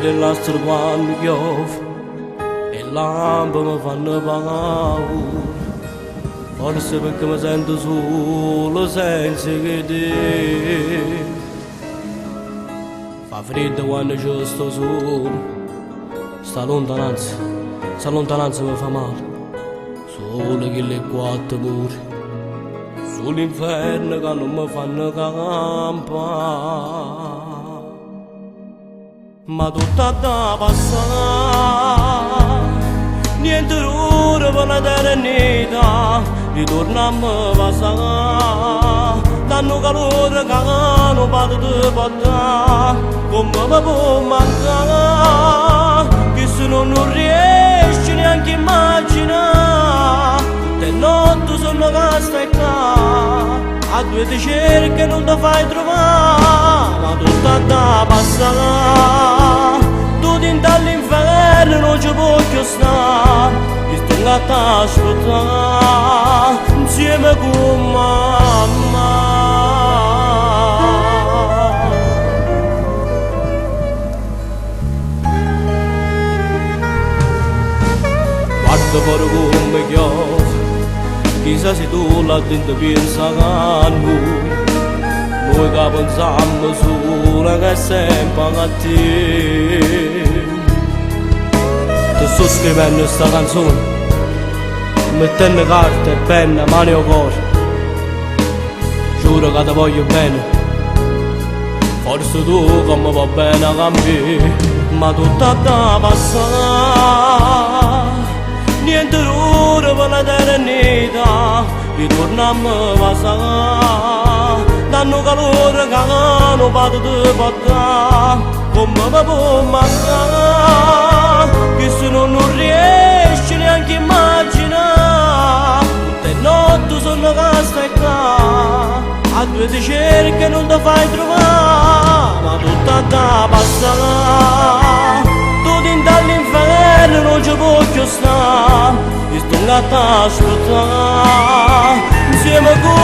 le lastre quando piove e lampe mi fanno paura. Forse perché mi sento solo senza che te. Fa freddo quando ci sto solo, sta lontananza mi fa male. Solo che le quattro muri sull'inferno che non mi fanno campare. Ma tutta da passare, niente ora per l'eternità, ritorniamo a passare. Danno calore che non potete portare, come mi può mancare, che se non riesci neanche a immaginare. Tutte notti sono che stai qua, a due ti cerchi e non ti fai trovare. Ma tutta da passare, tu ti all'inferno non ci puoi più stare, ti sto a t'aspettare insieme con mamma. Guarda fuori come piove, chissà se tu là dentro pensa a noi che pensiamo solo che è sempre a te. Ti sto scrivendo questa canzone, mettendo carta e penna, mani o cuore. Giuro che ti voglio bene, forse tu come va bene a me. Ma tutta da passare, niente ora per l'eternità, ritorniamo a passare. Danno calore che non potete portare, come mi può mancare, che se non riesci neanche a immaginare. Tutte notti sono che stai qua, a due ti cerchi e non ti fai trovare. Ma tutta da passare, tu ti all'inferno non ci puoi più stare, ti sto a t'aspettare insieme con